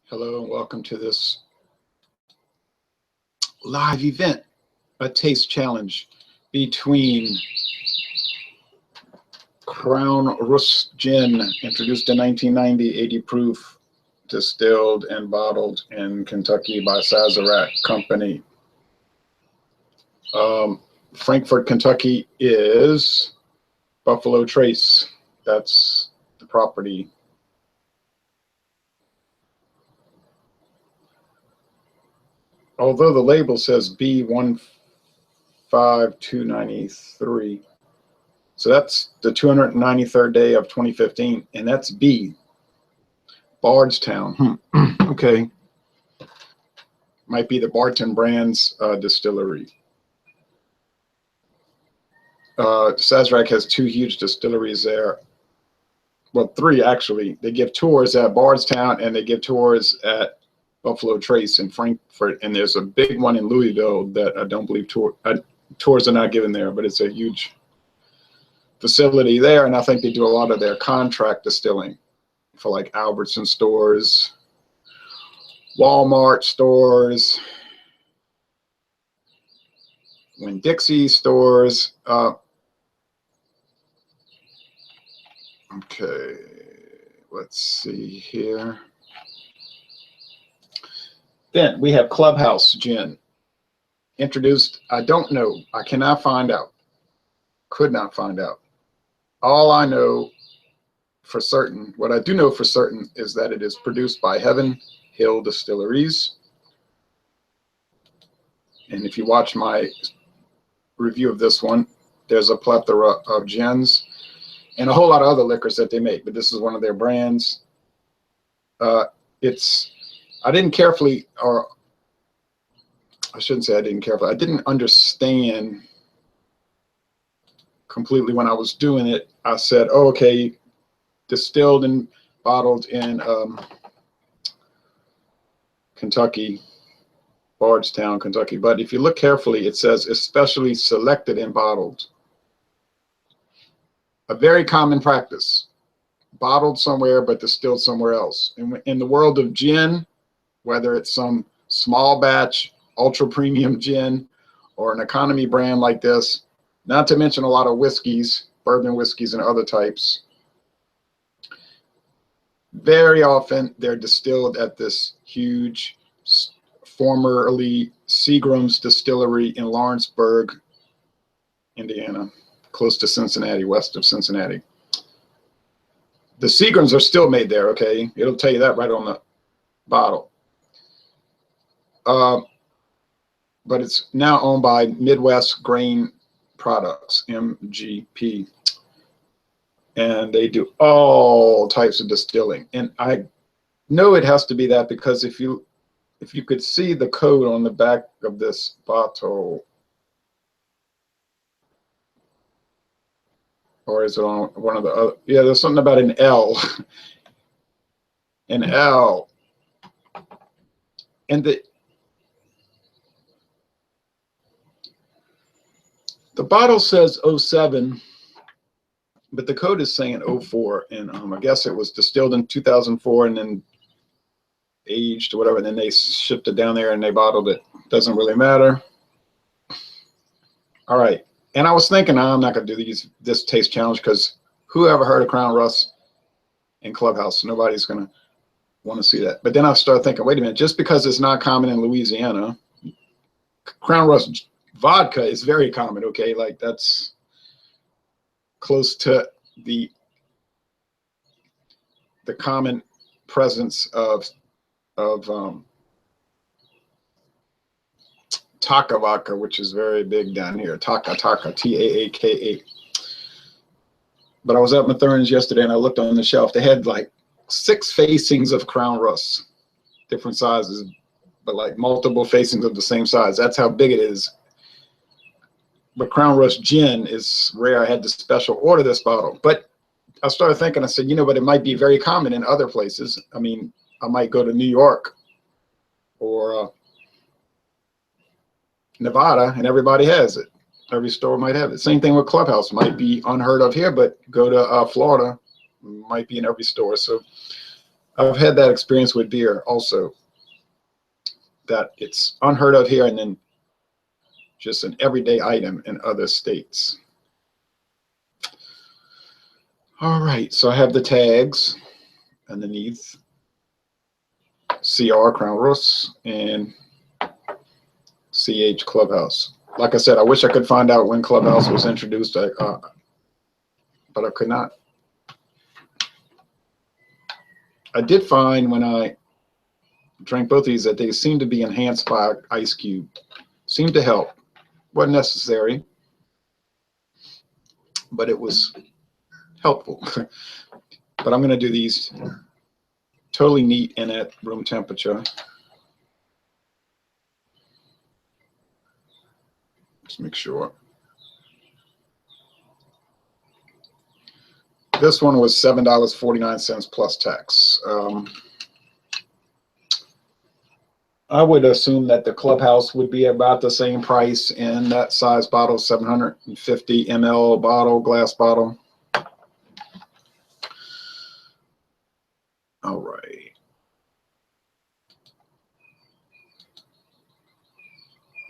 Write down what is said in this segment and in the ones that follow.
Hello and welcome to this live event, a taste challenge between Crown Russe Gin, introduced in 1990, 80 proof, distilled and bottled in Kentucky by Sazerac Company. Frankfort, Kentucky is Buffalo Trace. That's the property. Although the label says B15293, so that's the 293rd day of 2015, and that's B, Bardstown. Okay, might be the Barton Brands distillery. Sazerac has two huge distilleries there. Well, three actually. They give tours at Bardstown and they give tours at Buffalo Trace in Frankfort, and there's a big one in Louisville that I don't believe tours are not given there, but it's a huge facility there, and I think they do a lot of their contract distilling for like Albertson stores, Walmart stores, Winn-Dixie stores. Okay, let's see here. Then we have Clubhouse Gin, introduced, I don't know, I cannot find out, could not find out. All I know for certain, what I do know for certain is that it is produced by Heaven Hill Distilleries. And if you watch my review of this one, there's a plethora of gins and a whole lot of other liquors that they make, but this is one of their brands. I didn't carefully, or I shouldn't say I didn't carefully, I didn't understand completely when I was doing it. I said, oh, okay, distilled and bottled in Kentucky, Bardstown, Kentucky. But if you look carefully, it says especially selected and bottled. A very common practice, bottled somewhere but distilled somewhere else. And in the world of gin, whether it's some small batch, ultra premium gin, or an economy brand like this, not to mention a lot of whiskeys, bourbon whiskeys and other types, very often they're distilled at this huge, formerly Seagram's distillery in Lawrenceburg, Indiana, close to Cincinnati, west of Cincinnati. The Seagrams are still made there, okay? It'll tell you that right on the bottle. But it's now owned by Midwest Grain Products, MGP. And they do all types of distilling. And I know it has to be that because if you could see the code on the back of this bottle, or is it on one of the other? Yeah, there's something about an L. An L. And the bottle says 07, but the code is saying 04, and I guess it was distilled in 2004 and then aged or whatever, and then they shipped it down there and they bottled it. Doesn't really matter. All right, and I was thinking, I'm not going to do this taste challenge because who ever heard of Crown Russe in Clubhouse? Nobody's going to want to see that. But then I started thinking, wait a minute, just because it's not common in Louisiana, Crown Russe vodka is very common, okay? Like that's close to the common presence of Taka vodka, which is very big down here. Taka, Taaka. But I was at Mathurin's yesterday and I looked on the shelf. They had like 6 facings of Crown Russe, different sizes, but like multiple facings of the same size. That's how big it is. But Crown Russe gin is rare. I had to special order this bottle. But I started thinking, I said, you know, but it might be very common in other places. I mean, I might go to New York or Nevada and everybody has it. Every store might have it. Same thing with Clubhouse. Might be unheard of here, but go to Florida, might be in every store. So I've had that experience with beer also, that it's unheard of here and then just an everyday item in other states. All right, so I have the tags underneath. CR Crown Russe and CH Clubhouse. Like I said, I wish I could find out when Clubhouse was introduced, but I could not. I did find when I drank both of these that they seem to be enhanced by ice cube. Seemed to help. Wasn't necessary, but it was helpful. But I'm going to do these totally neat and at room temperature. Just make sure. This one was $7.49 plus tax. I would assume that the Clubhouse would be about the same price in that size bottle, 750 ml bottle, glass bottle. All right.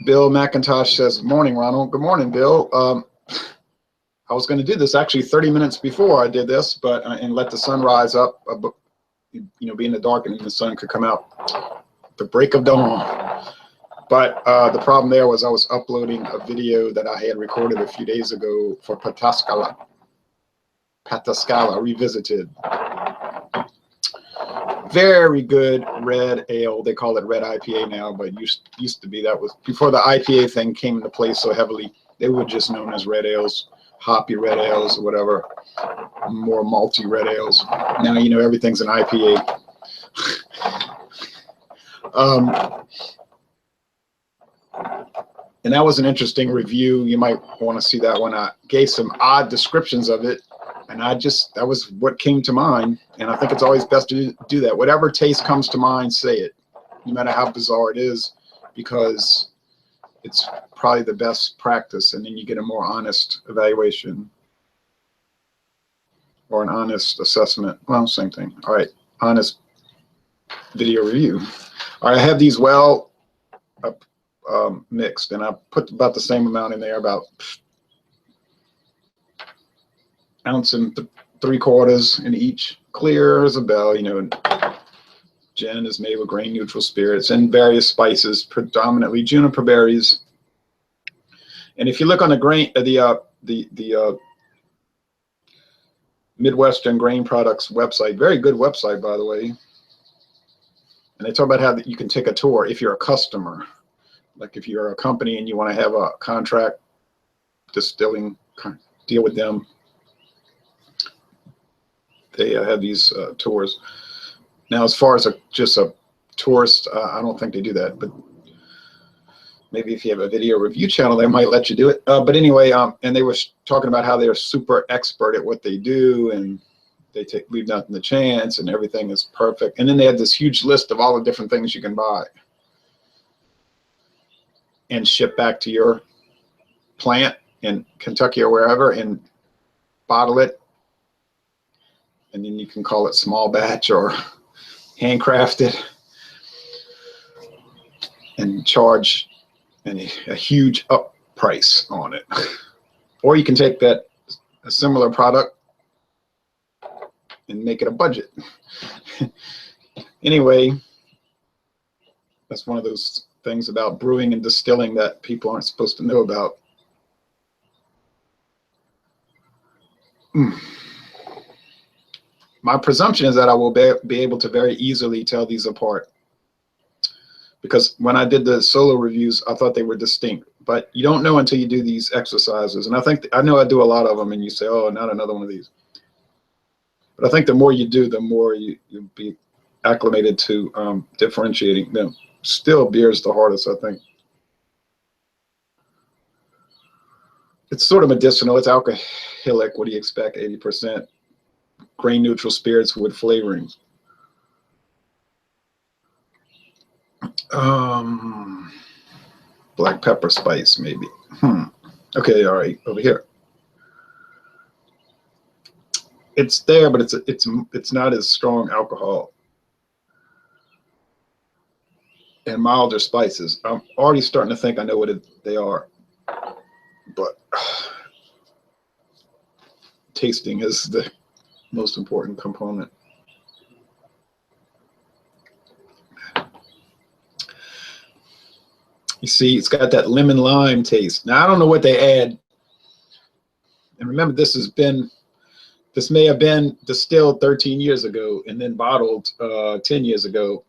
Bill McIntosh says, "Good morning, Ronald." Good morning, Bill. I was going to do this actually 30 minutes before I did this, but and let the sun rise up, you know, be in the dark and the sun could come out the break of dawn. But the problem there was I was uploading a video that I had recorded a few days ago for Pataskala Revisited. Very good red ale. They call it red IPA now, but used to be, that was before the IPA thing came into play so heavily. They were just known as red ales, hoppy red ales or whatever, more malty red ales. Now, you know, everything's an IPA. And that was an interesting review. You might want to see that one. I gave some odd descriptions of it, and that was what came to mind. And I think it's always best to do that. Whatever taste comes to mind, say it, no matter how bizarre it is, because it's probably the best practice, and then you get a more honest evaluation or an honest assessment. Well, same thing. All right, honest video review. All right, I have these well mixed, and I put about the same amount in there, about ounce and 3/4 in each. Clear as a bell, you know. Gin is made with grain neutral spirits and various spices, predominantly juniper berries. And if you look on the grain, the Midwestern Grain Products website, very good website, by the way. And they talk about how you can take a tour if you're a customer. Like if you're a company and you want to have a contract distilling deal with them, they have these tours. Now, as far as just a tourist, I don't think they do that, but maybe if you have a video review channel, they might let you do it. But anyway, and they were talking about how they're super expert at what they do, and they leave nothing to chance, and everything is perfect. And then they had this huge list of all the different things you can buy and ship back to your plant in Kentucky or wherever and bottle it. And then you can call it small batch or handcrafted and charge a huge up price on it. Or you can take a similar product and make it a budget. Anyway, that's one of those things about brewing and distilling that people aren't supposed to know about. My presumption is that I will be able to very easily tell these apart, because when I did the solo reviews, I thought they were distinct, but you don't know until you do these exercises. And I know I do a lot of them, and you say, oh, not another one of these. But I think the more you do, the more you'll be acclimated to differentiating them. Still, beer is the hardest, I think. It's sort of medicinal. It's alcoholic. What do you expect? 80% grain neutral spirits with flavorings. Black pepper spice, maybe. Okay, all right, over here. It's there, but it's not as strong alcohol and milder spices. I'm already starting to think I know what they are, but tasting is the most important component. You see, it's got that lemon lime taste. Now I don't know what they add. And remember, this may have been distilled 13 years ago and then bottled 10 years ago.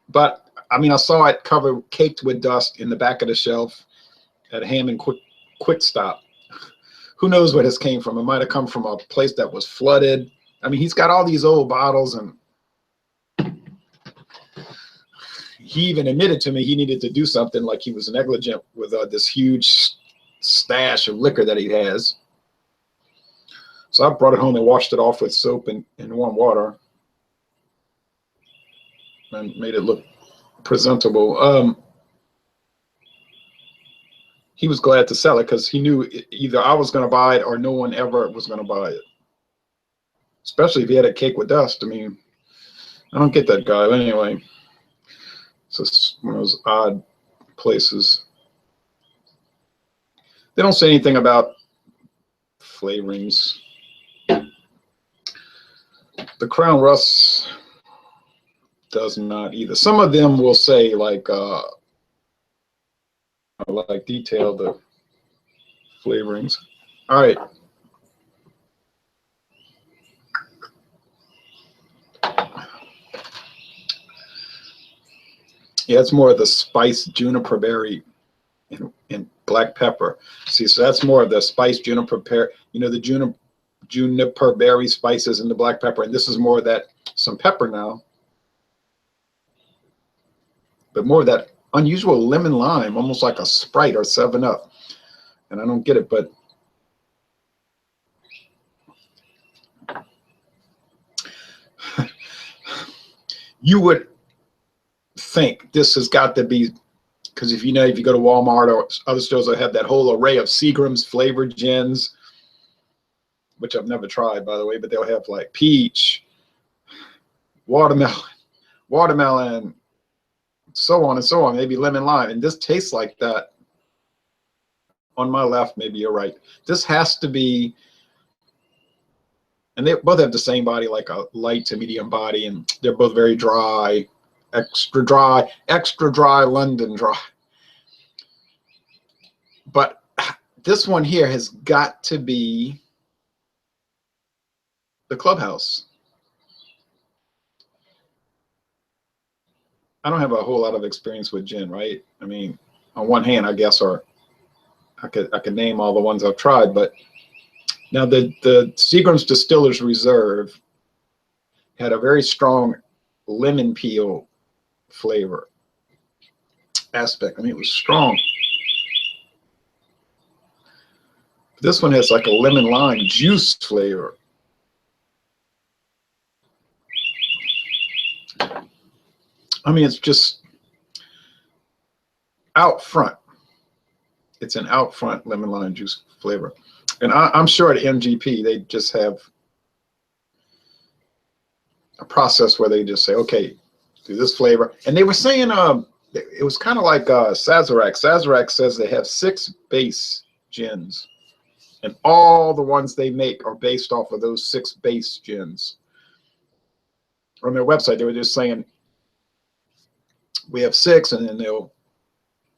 But I mean, I saw it covered, caked with dust in the back of the shelf at Hammond Quick Stop. Who knows where this came from? It might have come from a place that was flooded. I mean, he's got all these old bottles, and he even admitted to me he needed to do something, like he was negligent with this huge stash of liquor that he has. So I brought it home and washed it off with soap and warm water and made it look presentable. He was glad to sell it because he knew either I was going to buy it or no one ever was going to buy it. Especially if he had a cake with dust. I mean, I don't get that guy. But anyway, it's just one of those odd places. They don't say anything about flavorings. The Crown Russe does not either. Some of them will say like detail the flavorings. All right. Yeah, it's more of the spice juniper berry and black pepper. See, so that's more of the spice juniper berry, you know, the juniper berry spices and the black pepper, and this is more of that, some pepper now, but more of that unusual lemon lime, almost like a Sprite or 7-Up. And I don't get it, but you would think this has got to be, because if you go to Walmart or other stores that have that whole array of Seagram's flavored gins, which I've never tried, by the way, but they'll have like peach, watermelon, so on and so on, maybe lemon lime, and this tastes like that. On my left, maybe you're right. This has to be, and they both have the same body, like a light to medium body, and they're both very dry, extra dry London dry. But this one here has got to be the Clubhouse. I don't have a whole lot of experience with gin, right? I mean, on one hand, I guess, or I could name all the ones I've tried, but now the Seagram's Distillers Reserve had a very strong lemon peel flavor aspect. I mean, it was strong. This one has like a lemon lime juice flavor. I mean, it's just out front. It's an out front lemon lime juice flavor. And I'm sure at MGP, they just have a process where they just say, okay, do this flavor. And they were saying it was kind of like Sazerac. Sazerac says they have 6 base gins, and all the ones they make are based off of those 6 base gins. On their website, they were just saying, we have 6, and then they'll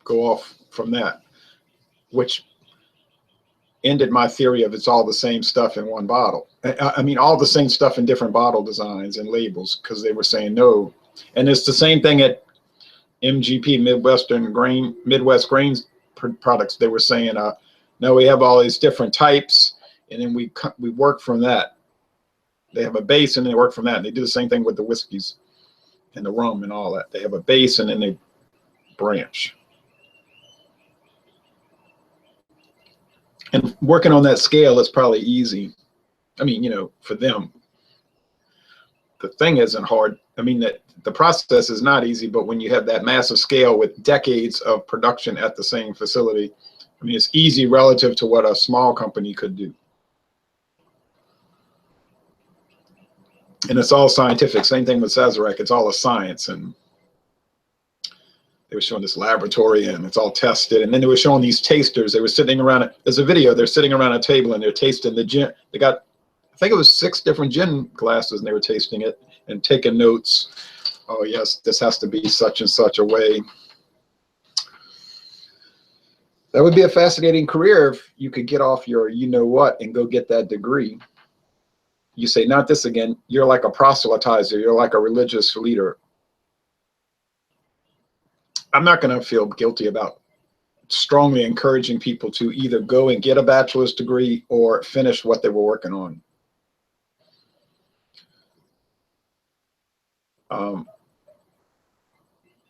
go off from that, which ended my theory of it's all the same stuff in one bottle. I mean, all the same stuff in different bottle designs and labels, because they were saying no. And it's the same thing at MGP, Midwest Grains Products. They were saying, no, we have all these different types, and then we work from that. They have a base, and they work from that. And they do the same thing with the whiskeys and the rum and all that. They have a base, and then they branch. And working on that scale is probably easy. I mean, you know, for them, the thing isn't hard. I mean, the process is not easy, but when you have that massive scale with decades of production at the same facility, I mean, it's easy relative to what a small company could do. And it's all scientific. Same thing with Sazerac. It's all a science. And They were showing this laboratory and it's all tested. And then they were showing these tasters. They were sitting around, there's a video, they're sitting around a table and they're tasting the gin. They got, I think it was 6 different gin glasses and they were tasting it and taking notes. Oh yes, this has to be such and such a way. That would be a fascinating career if you could get off your you know what and go get that degree. You say, not this again. You're like a proselytizer. You're like a religious leader. I'm not going to feel guilty about strongly encouraging people to either go and get a bachelor's degree or finish what they were working on.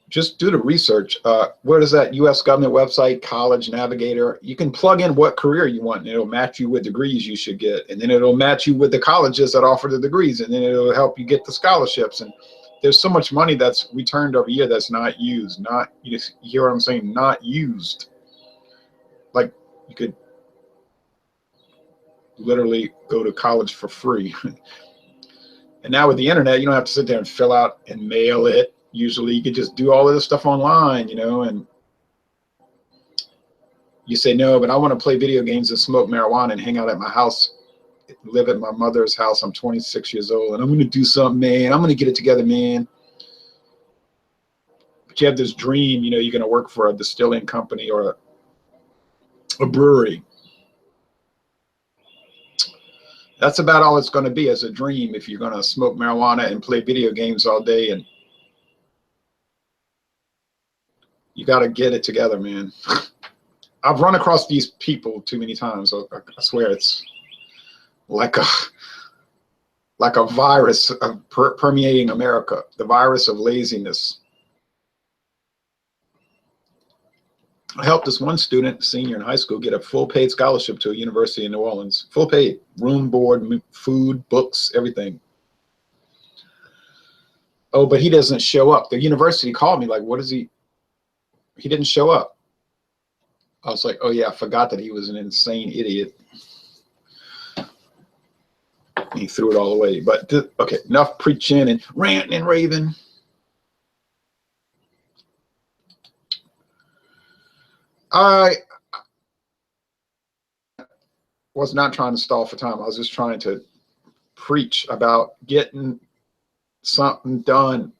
Just do the research. Where is that U.S. government website, College Navigator? You can plug in what career you want, and it'll match you with degrees you should get. And then it'll match you with the colleges that offer the degrees, and then it'll help you get the scholarships. And there's so much money that's returned every year that's not used. Not, you hear what I'm saying? Not used. Like, you could literally go to college for free. And now with the internet, you don't have to sit there and fill out and mail it. Usually you could just do all of this stuff online, you know, and you say, no, but I want to play video games and smoke marijuana and hang out at my house, live at my mother's house. I'm 26 years old and I'm going to do something, man. I'm going to get it together, man. But you have this dream, you know, you're going to work for a distilling company or a brewery. That's about all it's going to be as a dream if you're going to smoke marijuana and play video games all day. And you got to get it together, man. I've run across these people too many times. I swear it's like a virus permeating America, the virus of laziness. I helped this one student, senior in high school, get a full paid scholarship to a university in New Orleans. Full paid, room, board, food, books, everything. Oh, but he doesn't show up. The university called me like, what is he? He didn't show up. I was like, oh yeah, I forgot that he was an insane idiot. He threw it all away. But okay, enough preaching and ranting and raving. I was not trying to stall for time. I was just trying to preach about getting something done.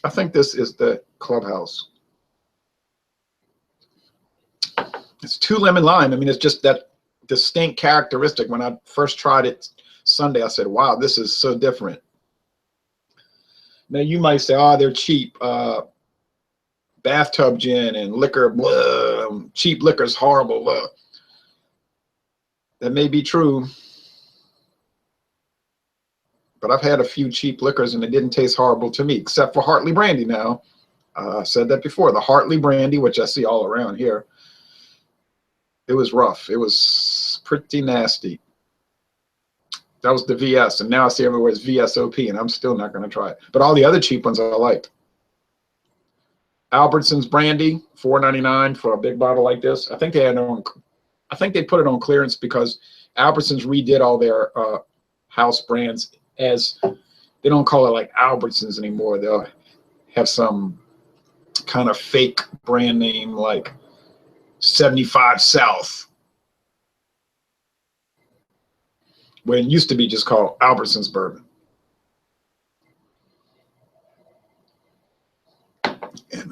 I think this is the clubhouse. It's 2 lemon lime. I mean, it's just that distinct characteristic. When I first tried it Sunday, I said, wow, this is so different. Now you might say, oh, they're cheap. Bathtub gin and liquor, blah, cheap liquor is horrible. Blah. That may be true. But I've had a few cheap liquors and it didn't taste horrible to me, except for Hartley brandy now. I said that before. The Hartley brandy, which I see all around here, it was rough. It was pretty nasty. That was the VS, and now I see everywhere it's VSOP, and I'm still not going to try it. But all the other cheap ones I liked. Albertsons brandy, $4.99 for a big bottle like this. I think they had I think they put it on clearance because Albertsons redid all their house brands. As they don't call it like Albertsons anymore. They'll have some kind of fake brand name like 75 South, when it used to be just called Albertsons bourbon. And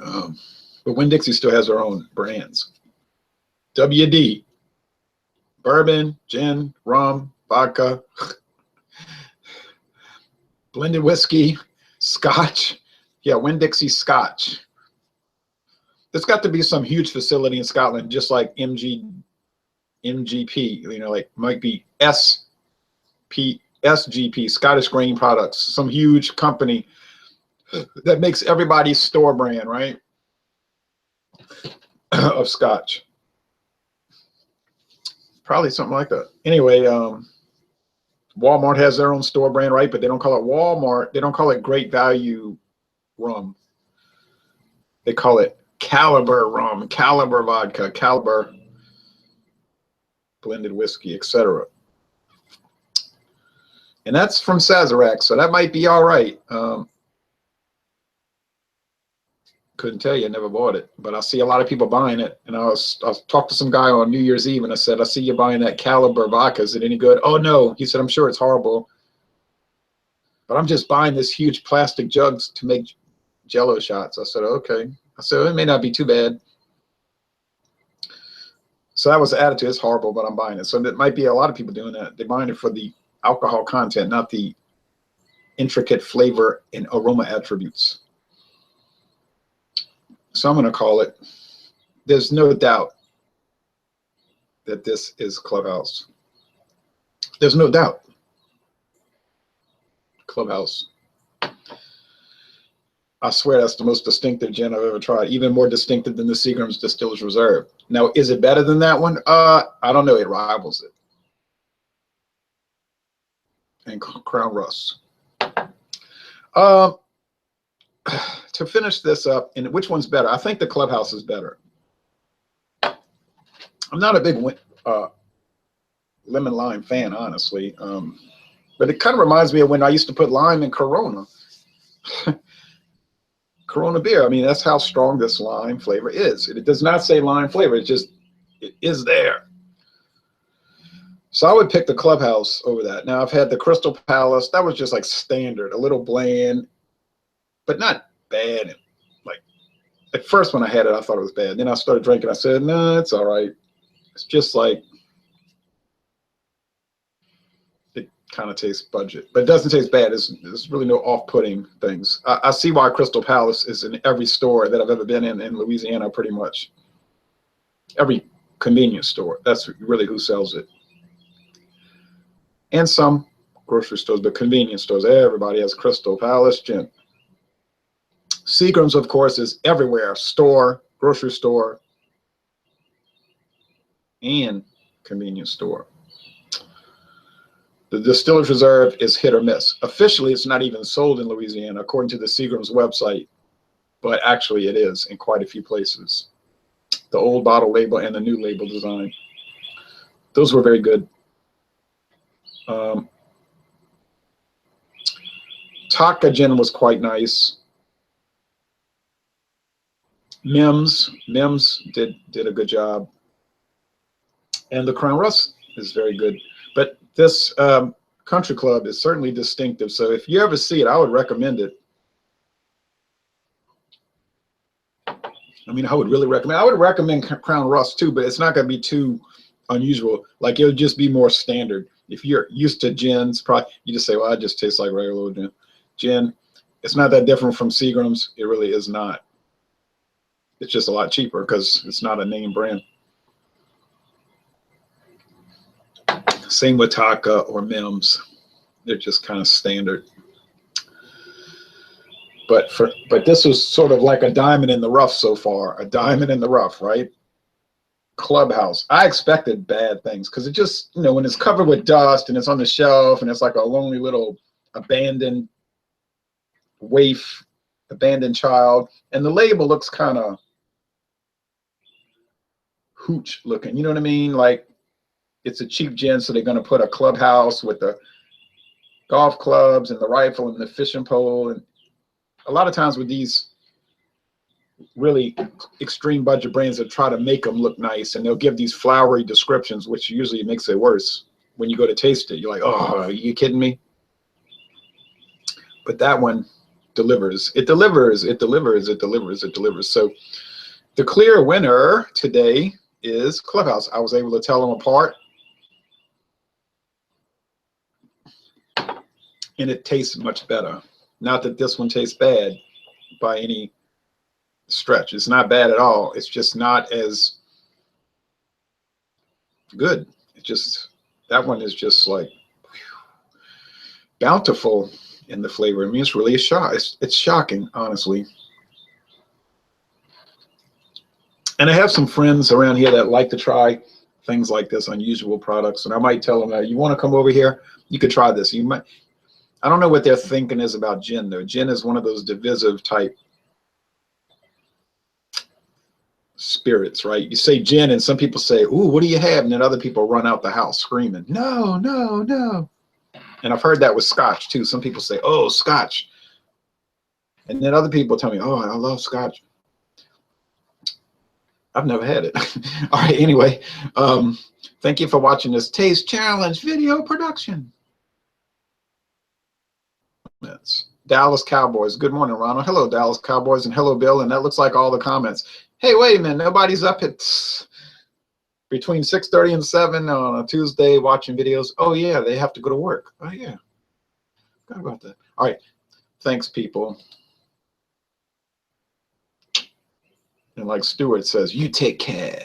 but Winn-Dixie still has their own brands. WD, bourbon, gin, rum, vodka, blended whiskey, scotch. Yeah, Winn-Dixie scotch. There's got to be some huge facility in Scotland, just like MGP, you know, like might be SGP, Scottish Grain Products, some huge company that makes everybody's store brand, right, of scotch. Probably something like that. Anyway, Walmart has their own store brand, right? But they don't call it Walmart. They don't call it Great Value rum. They call it Caliber rum, Caliber vodka, Caliber blended whiskey, etc. And that's from Sazerac, so that might be all right. Couldn't tell you, I never bought it, but I see a lot of people buying it. And I talked to some guy on New Year's Eve, and I said, I see you buying that Caliber vodka. Is it any good? Oh no, he said, I'm sure it's horrible, but I'm just buying this huge plastic jugs to make Jello shots. I said, okay. I said, it may not be too bad. So that was the attitude. It's horrible, but I'm buying it. So there might be a lot of people doing that. They're buying it for the alcohol content, not the intricate flavor and aroma attributes. So I'm going to call it, there's no doubt that this is Clubhouse. There's no doubt. Clubhouse. I swear that's the most distinctive gin I've ever tried, even more distinctive than the Seagram's Distillers Reserve. Now, is it better than that one? I don't know. It rivals it. And Crown Russe. To finish this up, and which one's better? I think the Clubhouse is better. I'm not a big lemon lime fan, honestly, but it kind of reminds me of when I used to put lime in Corona. Corona beer. I mean, that's how strong this lime flavor is. It does not say lime flavor. It is there. So I would pick the Clubhouse over that. Now, I've had the Crystal Palace. That was just like standard, a little bland, but not bad. Like at first when I had it, I thought it was bad. Then I started drinking. I said, no, it's all right. It's just like, it kind of tastes budget, but it doesn't taste bad. There's really no off-putting things. I see why Crystal Palace is in every store that I've ever been in Louisiana, pretty much. Every convenience store. That's really who sells it. And some grocery stores, but convenience stores. Everybody has Crystal Palace gin. Seagram's, of course, is everywhere. Store, grocery store, and convenience store. The Distillers Reserve is hit or miss. Officially, it's not even sold in Louisiana, according to the Seagram's website, but actually it is in quite a few places. The old bottle label and the new label design. Those were very good. Taka gin was quite nice. Mims did a good job. And the Crown Russe is very good. But this Country Club is certainly distinctive. So if you ever see it, I would recommend it. I mean, I would really recommend. I would recommend Crown Russe too, but it's not going to be too unusual. Like it'll just be more standard. If you're used to gins, probably you just say, "Well, it just tastes like regular old gin." Gin, it's not that different from Seagram's. It really is not. It's just a lot cheaper because it's not a name brand. Same with Taka or Mims. They're just kind of standard. But this was sort of like a diamond in the rough so far. A diamond in the rough, right? Clubhouse. I expected bad things because it just, you know, when it's covered with dust and it's on the shelf and it's like a lonely little abandoned waif, abandoned child, and the label looks kind of hooch looking. You know what I mean? Like it's a cheap gin, so they're going to put a Clubhouse with the golf clubs and the rifle and the fishing pole. And a lot of times with these really extreme budget brands that try to make them look nice, and they'll give these flowery descriptions, which usually makes it worse. When you go to taste it, you're like, oh, are you kidding me? But that one delivers. It delivers. It delivers. It delivers. It delivers. So the clear winner today is Clubhouse. I was able to tell them apart. And it tastes much better. Not that this one tastes bad by any stretch. It's not bad at all. It's just not as good. It just, that one is just like bountiful in the flavor. I mean, it's really a shock. It's shocking, honestly. And I have some friends around here that like to try things like this, unusual products. And I might tell them, you want to come over here? You could try this. You might. I don't know what their thinking is about gin, though. Gin is one of those divisive type spirits, right? You say gin, and some people say, ooh, what do you have? And then other people run out the house screaming, no, no, no. And I've heard that with scotch, too. Some people say, oh, scotch. And then other people tell me, oh, I love scotch. I've never had it. All right, anyway, thank you for watching this Taste Challenge video production. That's Dallas Cowboys. Good morning, Ronald. Hello, Dallas Cowboys, and hello, Bill. And that looks like all the comments. Hey, wait a minute. Nobody's up at between 6:30 and 7 on a Tuesday watching videos. Oh, yeah, they have to go to work. Oh, yeah. Forgot about that. All right. Thanks, people. And like Stuart says, you take care.